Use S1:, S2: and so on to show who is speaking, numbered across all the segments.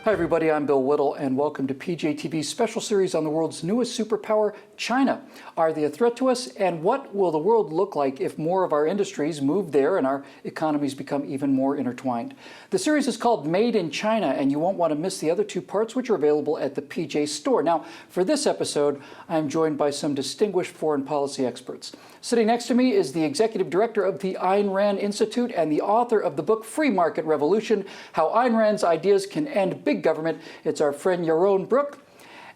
S1: Hi everybody, I'm Bill Whittle and welcome to PJTV's special series on the world's newest superpower, China. Are they a threat to us, and what will the world look like if more of our industries move there and our economies become even more intertwined? The series is called Made in China, and you won't want to miss the other two parts, which are available at the PJ store. Now, for this episode, I'm joined by some distinguished foreign policy experts. Sitting next to me is the executive director of the Ayn Rand Institute and the author of the book Free Market Revolution, How Ayn Rand's Ideas Can End Big Government. It's our friend Yaron Brook.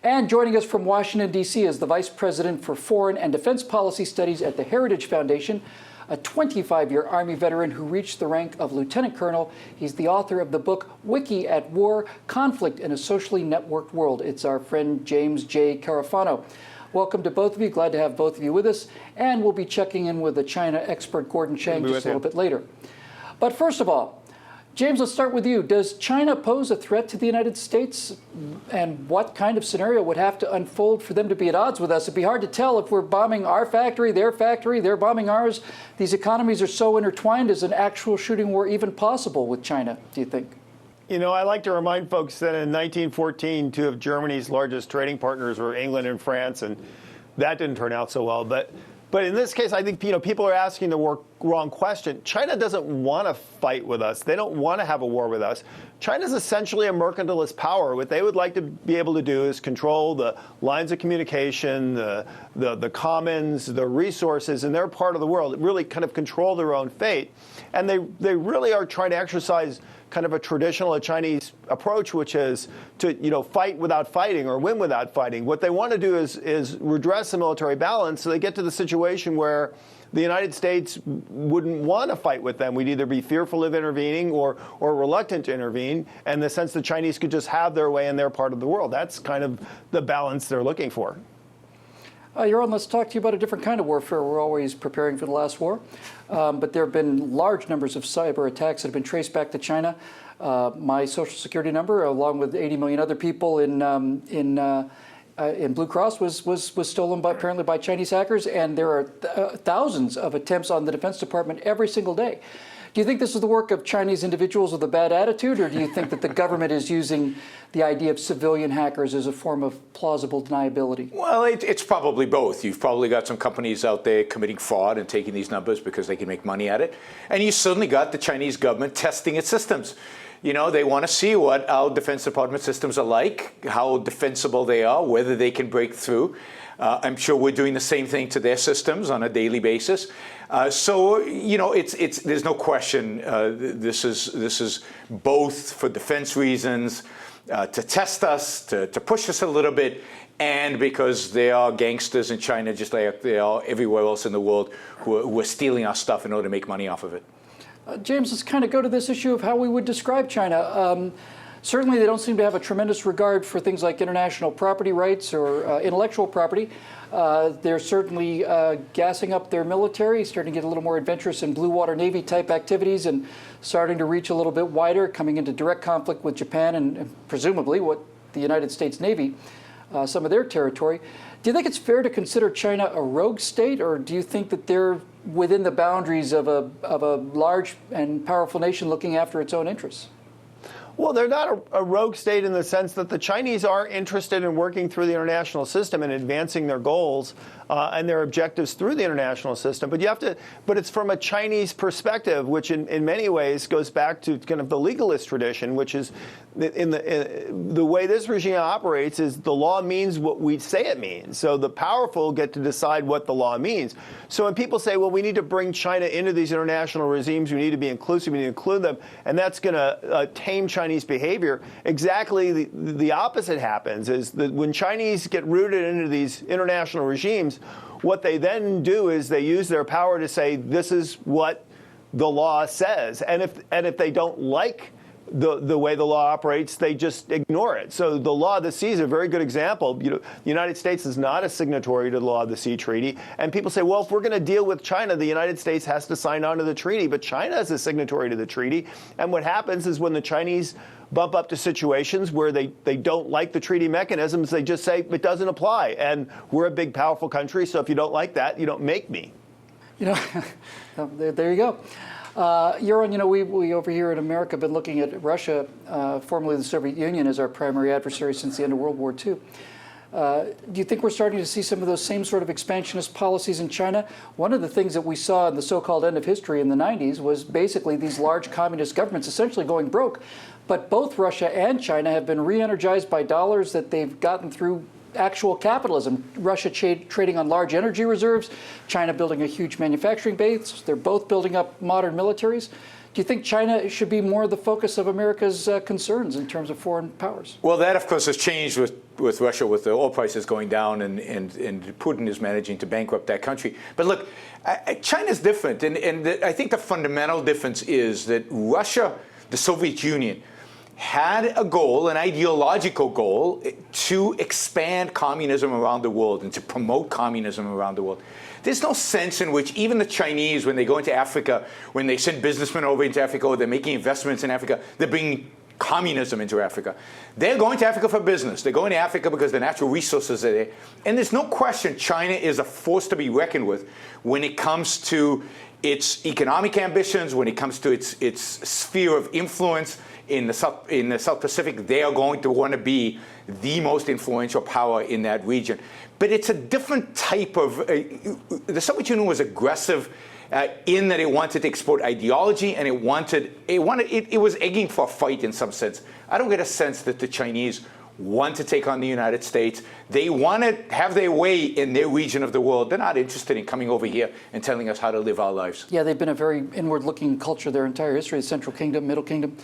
S1: And joining us from Washington, D.C. is the Vice President for Foreign and Defense Policy Studies at the Heritage Foundation, a 25-year Army veteran who reached the rank of Lieutenant Colonel. He's the author of the book Wiki at War, Conflict in a Socially Networked World. It's our friend James Jay Carafano. Welcome to both of you. Glad to have both of you with us. And we'll be checking in with the China expert Gordon Chang just a little bit later. But first of all, James, let's start with you. Does China pose a threat to the United States? And what kind of scenario would have to unfold for them to be at odds with us? It'd be hard to tell if we're bombing our factory, they're bombing ours. These economies are so intertwined. Is an actual shooting war even possible with China, do you think?
S2: You know, I like to remind folks that in 1914, two of Germany's largest trading partners were England and France, and that didn't turn out so well. But in this case, I think people are asking the wrong question. China doesn't want to fight with us. They don't want to have a war with us. China's essentially a mercantilist power. What they would like to be able to do is control the lines of communication, the commons, the resources in their part of the world, really kind of control their own fate. And they really are trying to exercise kind of a traditional Chinese approach, which is to fight without fighting or win without fighting. What they want to do is redress the military balance so they get to the situation where the United States wouldn't want to fight with them. We'd either be fearful of intervening or reluctant to intervene, and the sense the Chinese could just have their way in their part of the world. That's kind of the balance they're looking for.
S1: Yaron, let's talk to you about a different kind of warfare. We're always preparing for the last war, but there have been large numbers of cyber attacks that have been traced back to China. My Social Security number, along with 80 million other people in Blue Cross, was stolen apparently by Chinese hackers, and there are thousands of attempts on the Defense Department every single day. Do you think this is the work of Chinese individuals with a bad attitude, or do you think that the government is using the idea of civilian hackers as a form of plausible deniability?
S3: Well, it's probably both. You've probably got some companies out there committing fraud and taking these numbers because they can make money at it. And you certainly got the Chinese government testing its systems. You know, they want to see what our Defense Department systems are like, how defensible they are, whether they can break through. I'm sure we're doing the same thing to their systems on a daily basis. So, there's no question this is both for defense reasons, to test us, to push us a little bit, and because there are gangsters in China, just like they are everywhere else in the world, who are stealing our stuff in order to make money off of it.
S1: James, let's kind of go to this issue of how we would describe China. Certainly, they don't seem to have a tremendous regard for things like international property rights or intellectual property. They're certainly gassing up their military, starting to get a little more adventurous in blue water Navy type activities, and starting to reach a little bit wider, coming into direct conflict with Japan and presumably what the United States Navy, some of their territory. Do you think it's fair to consider China a rogue state, or do you think that they're within the boundaries of a large and powerful nation looking after its own interests?
S2: Well, they're not a rogue state in the sense that the Chinese are interested in working through the international system and advancing their goals and their objectives through the international system. But it's from a Chinese perspective, which in many ways goes back to kind of the legalist tradition, which is the way this regime operates is the law means what we say it means. So the powerful get to decide what the law means. So when people say, well, we need to bring China into these international regimes, we need to be inclusive, we need to include them, and that's going to tame Chinese behavior, exactly the opposite happens, is that when Chinese get rooted into these international regimes, what they then do is they use their power to say, this is what the law says. And if they don't like the way the law operates, they just ignore it. So the Law of the Sea is a very good example. The United States is not a signatory to the Law of the Sea Treaty. And people say, well, if we're going to deal with China, the United States has to sign on to the treaty. But China is a signatory to the treaty. And what happens is when the Chinese bump up to situations where they don't like the treaty mechanisms, they just say it doesn't apply. And we're a big, powerful country, so if you don't like that, you don't make me.
S1: There you go. Yaron, you know, we over here in America have been looking at Russia, formerly the Soviet Union, as our primary adversary since the end of World War II. Do you think we're starting to see some of those same sort of expansionist policies in China? One of the things that we saw in the so-called end of history in the 90s was basically these large communist governments essentially going broke. But both Russia and China have been re-energized by dollars that they've gotten through actual capitalism. Russia trading on large energy reserves, China building a huge manufacturing base. They're both building up modern militaries. Do you think China should be more the focus of America's concerns in terms of foreign powers?
S3: Well, that, of course, has changed with Russia, with the oil prices going down, and Putin is managing to bankrupt that country. But look, China's different, and I think the fundamental difference is that Russia, the Soviet Union, had a goal, an ideological goal, to expand communism around the world and to promote communism around the world. There's no sense in which even the Chinese, when they go into Africa, when they send businessmen over into Africa, or they're making investments in Africa, they're bringing communism into Africa. They're going to Africa for business. They're going to Africa because the natural resources are there. And there's no question China is a force to be reckoned with when it comes to its economic ambitions, when it comes to its sphere of influence in the South Pacific. They are going to want to be the most influential power in that region. But it's a different type of, the Soviet Union was aggressive in that it wanted to export ideology, and it was egging for a fight in some sense. I don't get a sense that the Chinese want to take on the United States. They want to have their way in their region of the world. They're not interested in coming over here and telling us how to live our lives.
S1: Yeah, they've been a very inward-looking culture their entire history, the Central Kingdom, Middle Kingdom.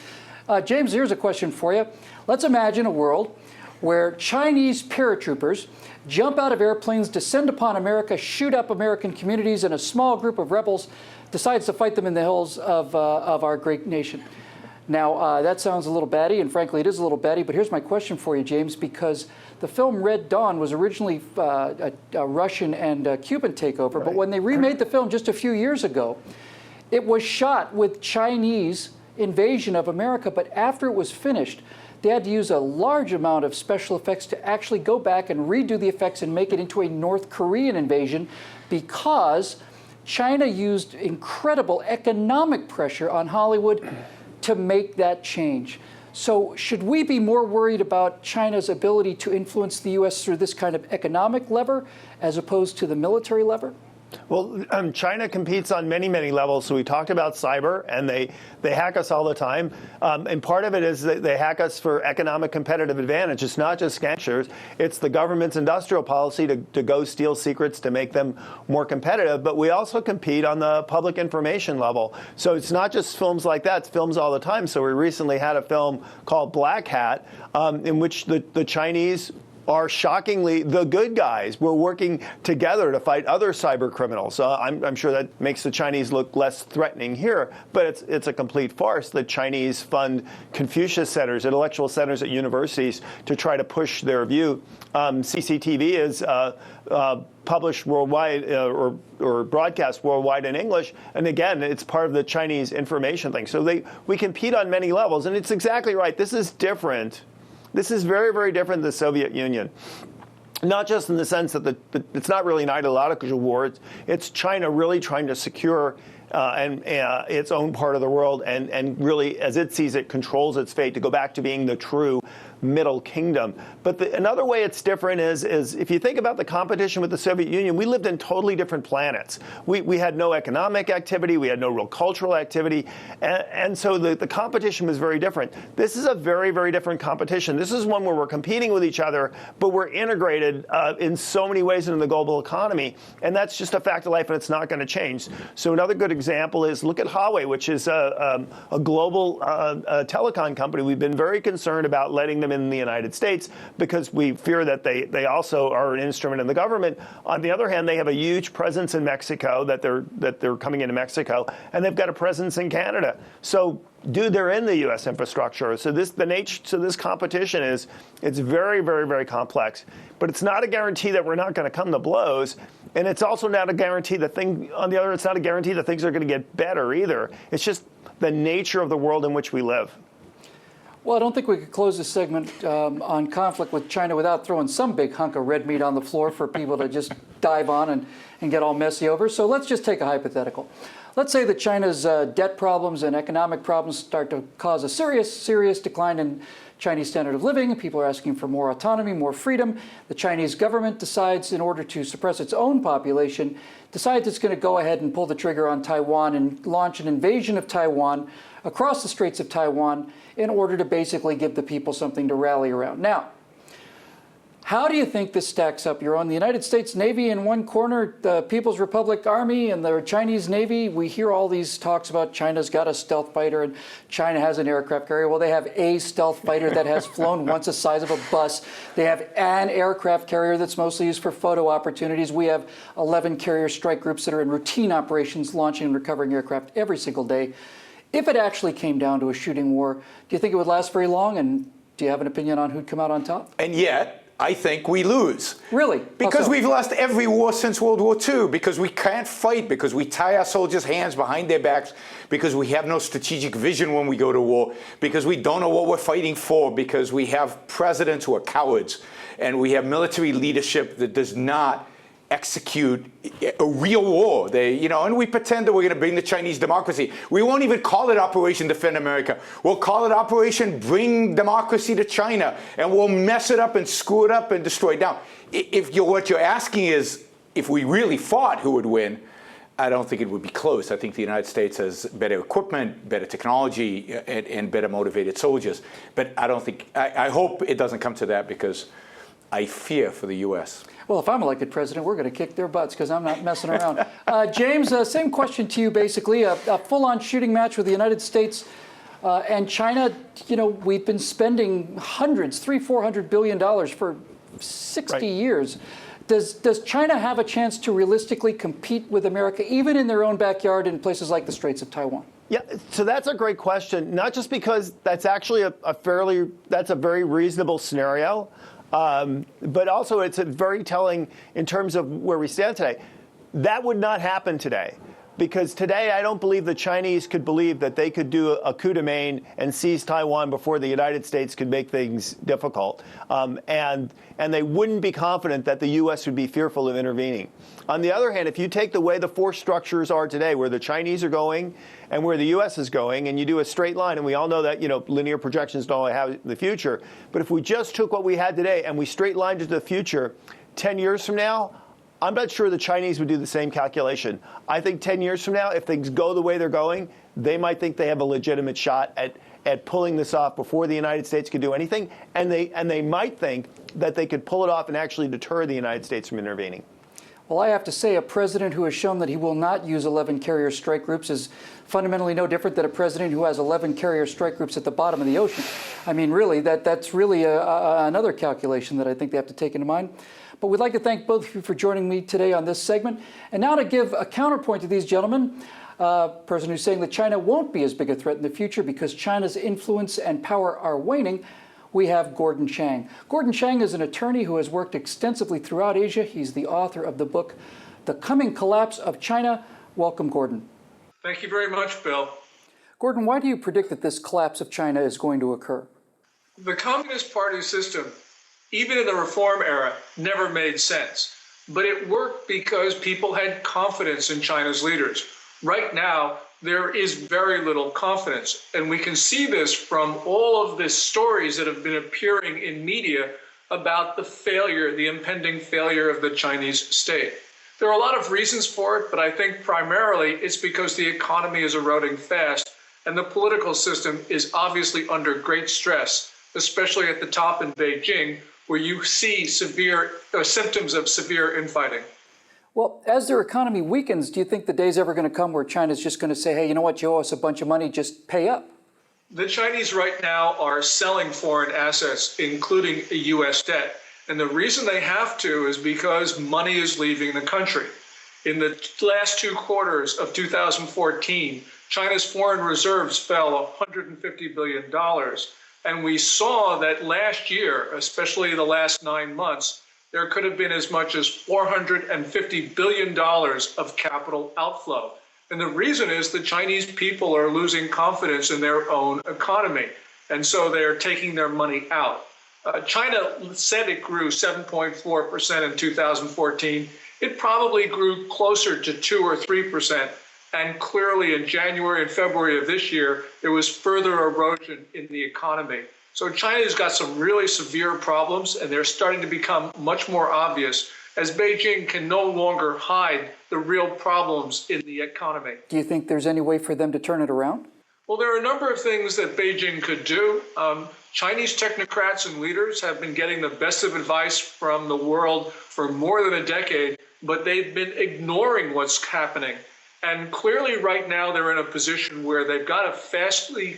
S1: James, here's a question for you. Let's imagine a world where Chinese paratroopers jump out of airplanes, descend upon America, shoot up American communities, and a small group of rebels decides to fight them in the hills of our great nation. Now, that sounds a little batty, and frankly, it is a little batty, but here's my question for you, James, because the film Red Dawn was originally a Russian and Cuban takeover, right. But when they remade the film just a few years ago, it was shot with Chinese invasion of America, but after it was finished, they had to use a large amount of special effects to actually go back and redo the effects and make it into a North Korean invasion, because China used incredible economic pressure on Hollywood to make that change. So should we be more worried about China's ability to influence the U.S. through this kind of economic lever as opposed to the military lever?
S2: Well, China competes on many, many levels. So we talked about cyber, and they hack us all the time. And part of it is that they hack us for economic competitive advantage. It's not just gangsters. It's the government's industrial policy to go steal secrets to make them more competitive. But we also compete on the public information level. So it's not just films like that. It's films all the time. So we recently had a film called Black Hat, in which the Chinese are shockingly the good guys. We're working together to fight other cyber criminals. I'm sure that makes the Chinese look less threatening here, but it's a complete farce. The Chinese fund Confucius centers, intellectual centers at universities to try to push their view. CCTV is published worldwide or broadcast worldwide in English. And again, it's part of the Chinese information thing. So we compete on many levels. And it's exactly right. This is different. This is very, very different than the Soviet Union. Not just in the sense that it's not really an ideological war. It's China really trying to secure its own part of the world and really, as it sees it, controls its fate to go back to being the true Middle Kingdom. But another way it's different is if you think about the competition with the Soviet Union, we lived in totally different planets. We had no economic activity. We had no real cultural activity. And so the competition was very different. This is a very, very different competition. This is one where we're competing with each other, but we're integrated in so many ways into the global economy. And that's just a fact of life, and it's not going to change. So another good example is look at Huawei, which is a global telecom company. We've been very concerned about letting them in the United States because we fear that they also are an instrument in the government. On the other hand, they have a huge presence in Mexico, that they're coming into Mexico, and they've got a presence in Canada. So they're in the U.S. infrastructure. So this competition it's very, very, very complex. But it's not a guarantee that we're not going to come to blows. And it's also not a guarantee it's not a guarantee that things are going to get better either. It's just the nature of the world in which we live.
S1: Well, I don't think we could close this segment on conflict with China without throwing some big hunk of red meat on the floor for people to just dive on and get all messy over. So let's just take a hypothetical. Let's say that China's debt problems and economic problems start to cause a serious decline in Chinese standard of living. People are asking for more autonomy, more freedom. The Chinese government decides, in order to suppress its own population, decides it's going to go ahead and pull the trigger on Taiwan and launch an invasion of Taiwan across the Straits of Taiwan in order to basically give the people something to rally around. Now, how do you think this stacks up? You're on the United States Navy in one corner, the People's Republic Army and the Chinese Navy. We hear all these talks about China's got a stealth fighter and China has an aircraft carrier. Well, they have a stealth fighter that has flown once the size of a bus. They have an aircraft carrier that's mostly used for photo opportunities. We have 11 carrier strike groups that are in routine operations, launching and recovering aircraft every single day. If it actually came down to a shooting war, do you think it would last very long? And do you have an opinion on who'd come out on top?
S3: And yet, I think we lose.
S1: Really?
S3: Because we've lost every war since World War II, because we can't fight, because we tie our soldiers' hands behind their backs, because we have no strategic vision when we go to war, because we don't know what we're fighting for, because we have presidents who are cowards, and we have military leadership that does not execute a real war. And we pretend that we're going to bring the Chinese democracy. We won't even call it Operation Defend America. We'll call it Operation Bring Democracy to China, and we'll mess it up and screw it up and destroy it. Now, what you're asking is, if we really fought, who would win? I don't think it would be close. I think the United States has better equipment, better technology, and better motivated soldiers. But I hope it doesn't come to that, because I fear for the U.S.
S1: Well, if I'm elected president, we're going to kick their butts, because I'm not messing around. James, same question to you, basically. A full-on shooting match with the United States and China. We've been spending hundreds, $400 billion for 60 years. Does China have a chance to realistically compete with America, even in their own backyard in places like the Straits of Taiwan?
S2: Yeah, so that's a great question, not just because that's actually that's a very reasonable scenario, but also it's very telling in terms of where we stand today. That would not happen today, because today I don't believe the Chinese could believe that they could do a coup de main and seize Taiwan before the United States could make things difficult. And they wouldn't be confident that the U.S. would be fearful of intervening. On the other hand, if you take the way the force structures are today, where the Chinese are going and where the U.S. is going, and you do a straight line, and we all know that linear projections don't have the future, but if we just took what we had today and we straight lined it to the future, 10 years from now, I'm not sure the Chinese would do the same calculation. I think 10 years from now, if things go the way they're going, they might think they have a legitimate shot at pulling this off before the United States could do anything, and they might think that they could pull it off and actually deter the United States from intervening.
S1: Well, I have to say, a president who has shown that he will not use 11 carrier strike groups is fundamentally no different than a president who has 11 carrier strike groups at the bottom of the ocean. I mean, really, that's really another calculation that I think they have to take into mind. But we'd like to thank both of you for joining me today on this segment. And now to give a counterpoint to these gentlemen, a person who's saying that China won't be as big a threat in the future because China's influence and power are waning, we have Gordon Chang. Gordon Chang is an attorney who has worked extensively throughout Asia. He's the author of the book, The Coming Collapse of China. Welcome, Gordon.
S4: Thank you very much, Bill.
S1: Gordon, why do you predict that this collapse of China is going to occur?
S4: The Communist Party system, even in the reform era, never made sense. But it worked because people had confidence in China's leaders. Right now, there is very little confidence. And we can see this from all of the stories that have been appearing in media about the impending failure of the Chinese state. There are a lot of reasons for it, but I think primarily it's because the economy is eroding fast and the political system is obviously under great stress, especially at the top in Beijing, where you see symptoms of severe infighting.
S1: Well, as their economy weakens, do you think the day's ever going to come where China's just going to say, hey, you know what, you owe us a bunch of money, just pay up?
S4: The Chinese right now are selling foreign assets, including U.S. debt. And the reason they have to is because money is leaving the country. In the last 2 quarters of 2014, China's foreign reserves fell $150 billion. And we saw that last year, especially the last 9 months, there could have been as much as $450 billion of capital outflow. And the reason is the Chinese people are losing confidence in their own economy. And so they're taking their money out. China said it grew 7.4% in 2014. it probably grew closer to 2 or 3%. And clearly in January and February of this year, there was further erosion in the economy. So China's got some really severe problems, and they're starting to become much more obvious as Beijing can no longer hide the real problems in the economy.
S1: Do you think there's any way for them to turn it around?
S4: Well, there are a number of things that Beijing could do. Chinese technocrats and leaders have been getting the best of advice from the world for more than a decade, but they've been ignoring what's happening. And clearly right now they're in a position where they've got a fastly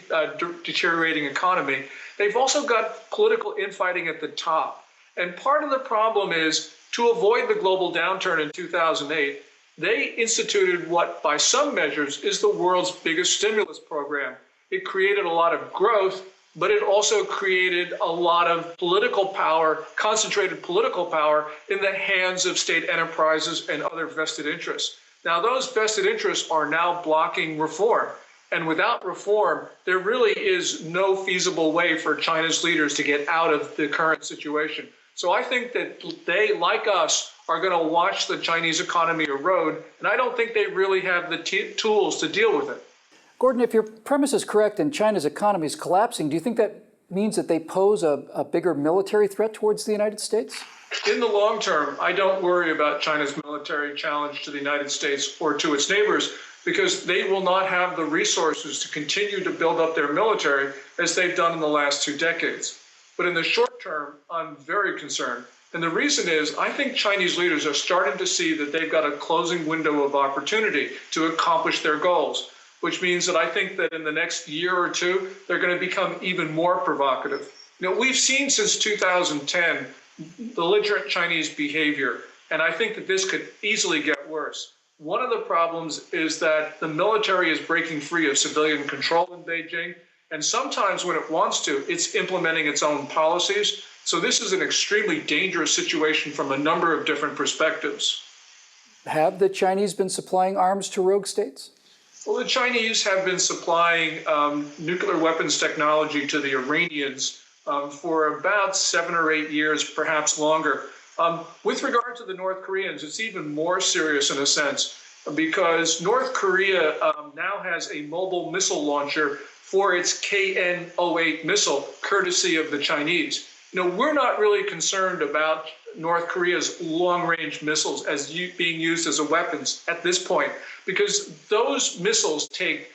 S4: deteriorating economy. They've also got political infighting at the top. And part of the problem is, to avoid the global downturn in 2008, they instituted what, by some measures, is the world's biggest stimulus program. It created a lot of growth, but it also created a lot of political power, concentrated political power in the hands of state enterprises and other vested interests. Now, those vested interests are now blocking reform. And without reform, there really is no feasible way for China's leaders to get out of the current situation. So I think that they, like us, are going to watch the Chinese economy erode, and I don't think they really have the tools to deal with it.
S1: Gordon, if your premise is correct and China's economy is collapsing, do you think that means that they pose a bigger military threat towards the United States?
S4: In the long term, I don't worry about China's military challenge to the United States or to its neighbors, because they will not have the resources to continue to build up their military as they've done in the last 2 decades. But in the short term, I'm very concerned. And the reason is, I think Chinese leaders are starting to see that they've got a closing window of opportunity to accomplish their goals, which means that I think that in the next year or two, they're going to become even more provocative. You know, we've seen since 2010 belligerent Chinese behavior, and I think that this could easily get worse. One of the problems is that the military is breaking free of civilian control in Beijing, and sometimes when it wants to, it's implementing its own policies. So this is an extremely dangerous situation from a number of different perspectives.
S1: Have the Chinese been supplying arms to rogue states?
S4: Well, the Chinese have been supplying nuclear weapons technology to the Iranians for about 7 or 8 years, perhaps longer. With regard to the North Koreans, it's even more serious in a sense, because North Korea now has a mobile missile launcher for its KN-08 missile, courtesy of the Chinese. You know, we're not really concerned about North Korea's long-range missiles as being used as a weapons at this point, because those missiles take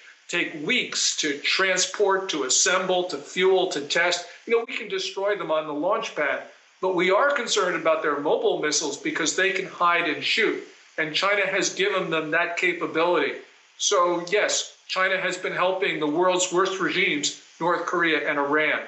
S4: weeks to transport, to assemble, to fuel, to test. You know, we can destroy them on the launch pad, but we are concerned about their mobile missiles because they can hide and shoot, and China has given them that capability. So yes, China has been helping the world's worst regimes, North Korea and Iran.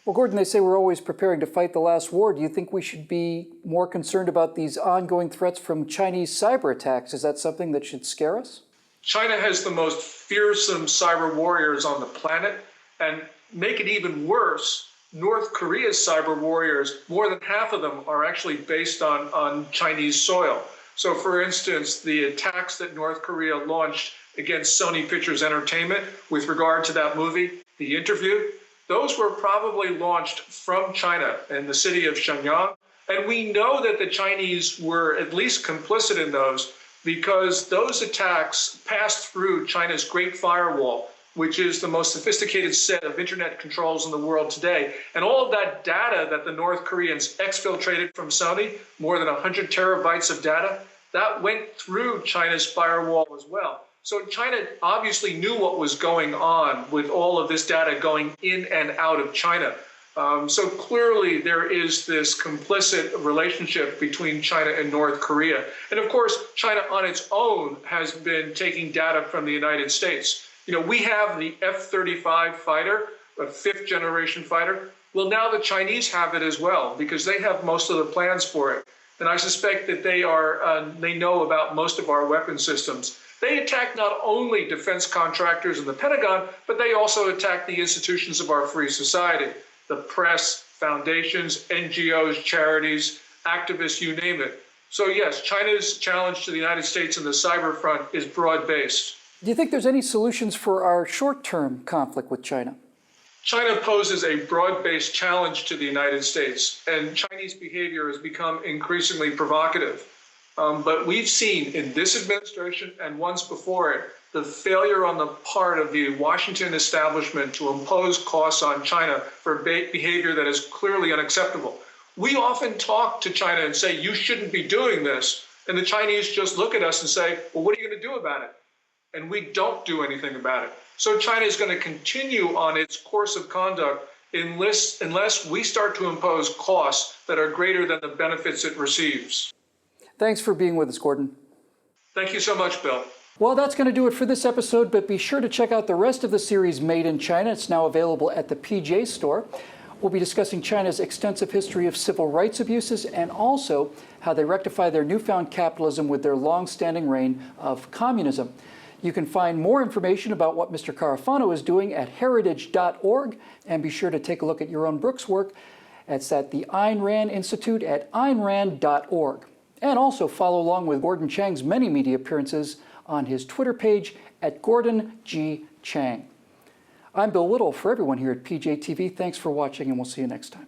S1: Well, Gordon, they say we're always preparing to fight the last war. Do you think we should be more concerned about these ongoing threats from Chinese cyber attacks? Is that something that should scare us?
S4: China has the most fearsome cyber warriors on the planet, and make it even worse, North Korea's cyber warriors, more than half of them are actually based on Chinese soil. So for instance, the attacks that North Korea launched against Sony Pictures Entertainment with regard to that movie, The Interview, those were probably launched from China in the city of Shenyang. And we know that the Chinese were at least complicit in those because those attacks passed through China's Great Firewall, which is the most sophisticated set of internet controls in the world today. And all of that data that the North Koreans exfiltrated from Sony, more than 100 terabytes of data, that went through China's firewall as well. So China obviously knew what was going on with all of this data going in and out of China. So clearly there is this complicit relationship between China and North Korea. And of course, China on its own has been taking data from the United States. You know, we have the F-35 fighter, a 5th generation fighter. Well, now the Chinese have it as well because they have most of the plans for it. And I suspect that they know about most of our weapon systems. They attack not only defense contractors in the Pentagon, but they also attack the institutions of our free society, the press, foundations, NGOs, charities, activists, you name it. So yes, China's challenge to the United States in the cyber front is broad-based.
S1: Do you think there's any solutions for our short-term conflict with China?
S4: China poses a broad-based challenge to the United States, and Chinese behavior has become increasingly provocative. But we've seen in this administration and ones before it, the failure on the part of the Washington establishment to impose costs on China for behavior that is clearly unacceptable. We often talk to China and say, you shouldn't be doing this. And the Chinese just look at us and say, well, what are you going to do about it? And we don't do anything about it. So China is going to continue on its course of conduct unless we start to impose costs that are greater than the benefits it receives.
S1: Thanks for being with us, Gordon.
S4: Thank you so much, Bill.
S1: Well, that's going to do it for this episode, but be sure to check out the rest of the series Made in China. It's now available at the PJ store. We'll be discussing China's extensive history of civil rights abuses and also how they rectify their newfound capitalism with their long-standing reign of communism. You can find more information about what Mr. Carafano is doing at heritage.org, and be sure to take a look at Yaron Brook's work. It's at the Ayn Rand Institute at aynrand.org. And also follow along with Gordon Chang's many media appearances on his Twitter page at Gordon G. Chang. I'm Bill Whittle. For everyone here at PJTV, thanks for watching, and we'll see you next time.